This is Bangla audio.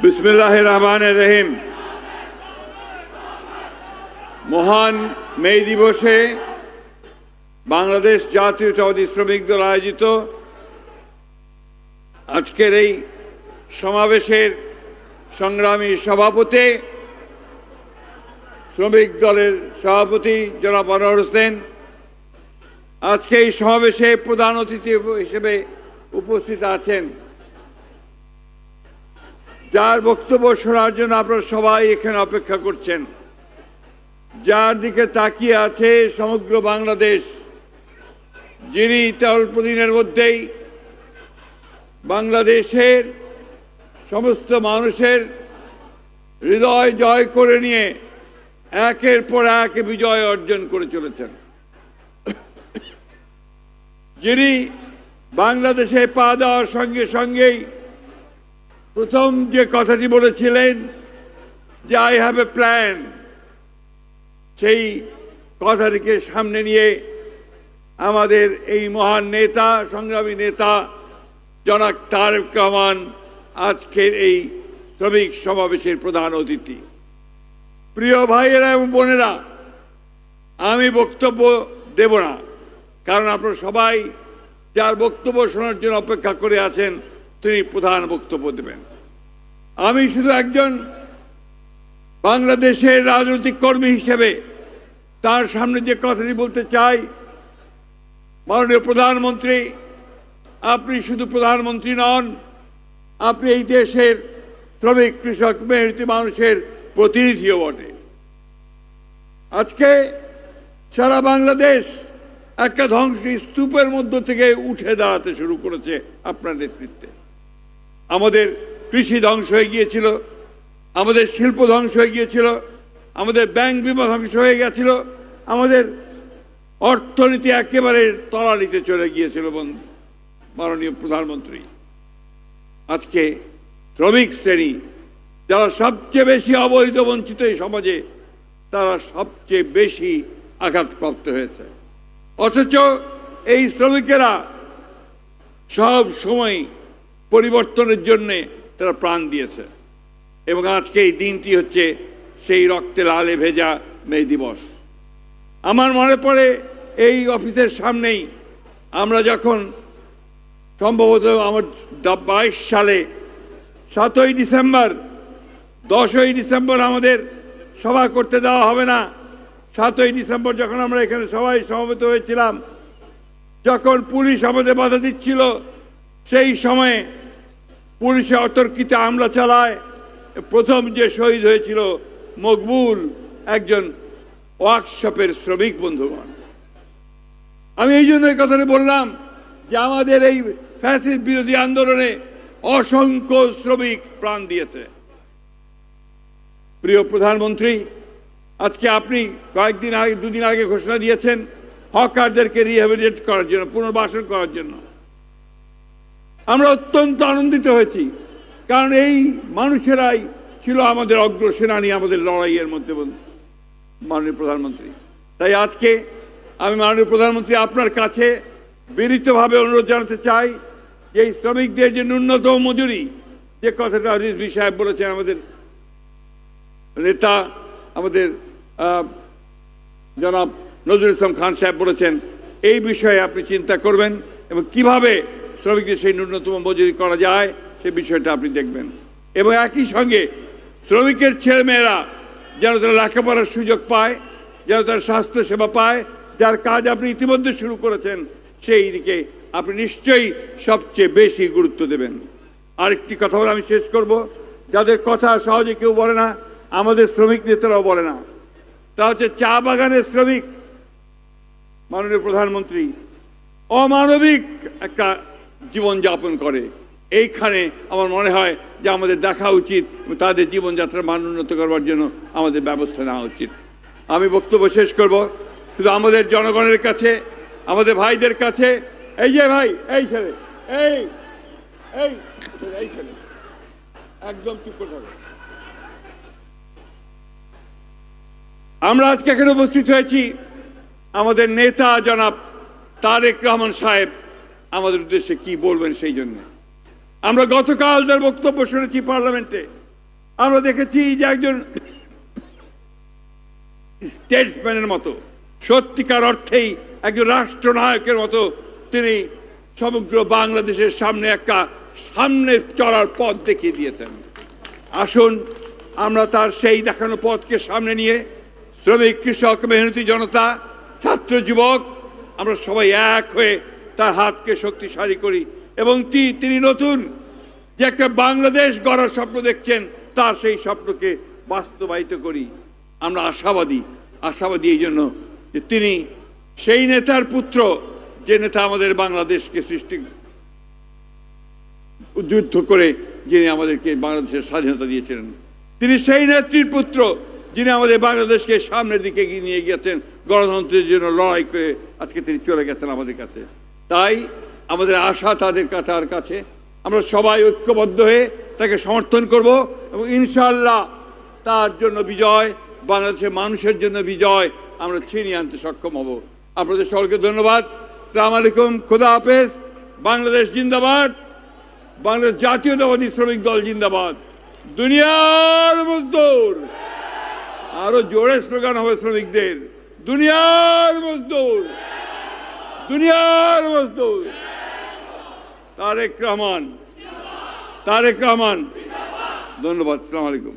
বিসমিল্লাহির রহমানির রহিম। মহান মে দিবসে বাংলাদেশ জাতীয়তাবাদী শ্রমিক দল আয়োজিত আজকের এই সমাবেশের সংগ্রামী সভাপতি, শ্রমিক দলের সভাপতি জনাব আনোয়ার হোসেন, আজকে এই সমাবেশে প্রধান অতিথি হিসেবে উপস্থিত আছেন, যার বক্তব্য শোনার জন্য আপনারা সবাই এখানে অপেক্ষা করছেন, যার দিকে তাকিয়ে আছে সমগ্র বাংলাদেশ, যিনি অল্প দিনের মধ্যেই বাংলাদেশের সমস্ত মানুষের হৃদয় জয় করে নিয়ে একের পর এক বিজয় অর্জন করে চলেছেন, যিনি বাংলাদেশে পা দেওয়ার সঙ্গে সঙ্গেই প্রথম যে কথাটি বলেছিলেন যে আই হ্যাভ এ প্ল্যান, সেই কথাটিকে সামনে নিয়ে আমাদের এই মহান নেতা, সংগ্রামী নেতা জনাব তারেক রহমান আজকের এই শ্রমিক সমাবেশের প্রধান অতিথি। প্রিয় ভাইয়েরা এবং বোনেরা, আমি বক্তব্য দেব না, কারণ আপনারা সবাই যার বক্তব্য শোনার জন্য অপেক্ষা করে আছেন তিনি প্রধান বক্তব্য দেবেন। আমি শুধু একজন বাংলাদেশের রাজনৈতিক কর্মী হিসেবে তার সামনে যে কথাটি বলতে চাই, মাননীয় প্রধানমন্ত্রী, আপনি শুধু প্রধানমন্ত্রী নন, আপনি এই দেশের শ্রমিক, কৃষক, মেহনতি মানুষের প্রতিনিধিও বটে। আজকে সারা বাংলাদেশ একটা ধ্বংসস্তূপের মধ্য থেকে উঠে দাঁড়াতে শুরু করেছে আপনার নেতৃত্বে। আমাদের কৃষি ধ্বংস হয়ে গিয়েছিল, আমাদের শিল্প ধ্বংস হয়ে গিয়েছিল, আমাদের ব্যাংক বিমা ধ্বংস হয়ে গেছিল, আমাদের অর্থনীতি একেবারে তলানিতে চলে গিয়েছিল মাননীয় প্রধানমন্ত্রী। আজকে শ্রমিক শ্রেণী যারা সবচেয়ে বেশি অবহেলিত বঞ্চিত এই সমাজে, তারা সবচেয়ে বেশি আঘাতপ্রাপ্ত হয়েছে, অথচ এই শ্রমিকেরা সব সময় পরিবর্তনের জন্যে তারা প্রাণ দিয়েছে, এবং আজকে এই দিনটি হচ্ছে সেই রক্তে লালে ভেজা মে দিবস। আমার মনে পড়ে এই অফিসের সামনেই আমরা যখন সম্ভবত আমার 22 সালে 7ই ডিসেম্বর, 10ই ডিসেম্বর আমাদের সভা করতে দেওয়া হবে না, 7ই ডিসেম্বর যখন আমরা এখানে সবাই সমবেত হয়েছিলাম, যখন পুলিশ আমাদের বাধা দিচ্ছিল, সেই সময়ে পুলিশে অতর্কিত হামলা চালায়। প্রথম যে শহীদ হয়েছিল মকবুল, একজন ওয়ার্কশপের শ্রমিক বন্ধুগণ। আমি এই জন্য এই কথাটা বললাম যে আমাদের এই ফ্যাসিস্ট বিরোধী আন্দোলনে অসংখ্য শ্রমিক প্রাণ দিয়েছে। প্রিয় প্রধানমন্ত্রী, আজকে আপনি কয়েকদিন আগে, 2 দিন আগে ঘোষণা দিয়েছেন হকারদেরকে রিহ্যাবিলিটেট করার জন্য, পুনর্বাসন করার জন্য। আমরা অত্যন্ত আনন্দিত হয়েছি, কারণ এই মানুষেরাই ছিল আমাদের অগ্রসেনানী আমাদের লড়াইয়ের মধ্যে, মাননীয় প্রধানমন্ত্রী। তাই আজকে আমি মাননীয় প্রধানমন্ত্রী আপনার কাছে বিনীতভাবে অনুরোধ জানাতে চাই যে এই শ্রমিকদের যে ন্যূনতম মজুরি, যে কথাটা রিজভী সাহেব বলেছেন, আমাদের নেতা, আমাদের জনাব নজরুল ইসলাম খান সাহেব বলেছেন, এই বিষয়ে আপনি চিন্তা করবেন এবং কিভাবে শ্রমিকদের সেই ন্যূনতম মজুরি করা যায় সে বিষয়টা আপনি দেখবেন। এবং একই সঙ্গে শ্রমিকের ছেলেমেয়েরা যেন তারা লেখাপড়ার সুযোগ পায়, যেন তারা স্বাস্থ্য সেবা পায়, যার কাজ আপনি ইতিমধ্যে শুরু করেছেন, সেই দিকে আপনি নিশ্চয়ই সবচেয়ে বেশি গুরুত্ব দেবেন। আরেকটি কথা বলে আমি শেষ করব, যাদের কথা সহজে কেউ বলে না, আমাদের শ্রমিক নেতারাও বলে না, তা হচ্ছে চা বাগানের শ্রমিক। মাননীয় প্রধানমন্ত্রী অমানবিক একটা জীবনযাপন করে। এইখানে আমার মনে হয় যে আমাদের দেখা উচিত, তাদের জীবনযাত্রার মান উন্নত করবার জন্য আমাদের ব্যবস্থা নেওয়া উচিত। আমি বক্তব্য শেষ করব শুধু আমাদের জনগণের কাছে, আমাদের ভাইদের কাছে। এই যে ভাই, এই ছেলে, এই এই এই ছেলে একদম চুপ করে থাকো। আমরা আজকে এখানে উপস্থিত হয়েছি, আমাদের নেতা জনাব তারেক রহমান সাহেব আমাদের উদ্দেশ্যে কি বলবেন সেই জন্য। আমরা গতকাল তার বক্তব্য শুনেছি পার্লামেন্টে, আমরা দেখেছি যে একজন স্টেটসম্যানের মতো, সত্যিকার অর্থেই একজন রাষ্ট্রনায়কের মতো তিনি সমগ্র বাংলাদেশের সামনে একটা সামনে চলার পথ দেখিয়ে দিয়েছেন। আসুন আমরা তার সেই দেখানো পথকে সামনে নিয়ে শ্রমিক, কৃষক, মেহনতি জনতা, ছাত্র, যুবক আমরা সবাই এক হয়ে তার হাতকে শক্তিশালী করি এবং তিনি নতুন যে একটা বাংলাদেশ গড়ার স্বপ্ন দেখছেন তার সেই স্বপ্নকে বাস্তবায়িত করি। আমরা আশাবাদী এই জন্য যে তিনি সেই নেতার পুত্র যে নেতা আমাদের বাংলাদেশকে যুদ্ধ করে যিনি আমাদেরকে বাংলাদেশের স্বাধীনতা দিয়েছিলেন। তিনি সেই নেত্রীর পুত্র যিনি আমাদের বাংলাদেশকে সামনের দিকে নিয়ে গিয়েছেন, গণতন্ত্রের জন্য লড়াই করে আজকে তিনি চলে গেছেন আমাদের কাছে। তাই আমাদের আশা তাদের কাছে আমরা সবাই ঐক্যবদ্ধ হয়ে তাকে সমর্থন করব এবং ইনশাআল্লাহ তার জন্য বিজয়, বাংলাদেশের মানুষের জন্য বিজয় আমরা ছিনিয়ে আনতে সক্ষম হব। আপনাদের সকলকে ধন্যবাদ। আসসালামু আলাইকুম, খোদা হাফেজ। বাংলাদেশ জিন্দাবাদ, বাংলাদেশ জাতীয়তাবাদী শ্রমিক দল জিন্দাবাদ, দুনিয়ার মজদুর। আরো জোরে স্লোগান হবে শ্রমিকদের, দুনিয়ার মজদুর, দুনিয়ার মজদুর। তারেক রহমান, ধন্যবাদ। আসসালামু আলাইকুম।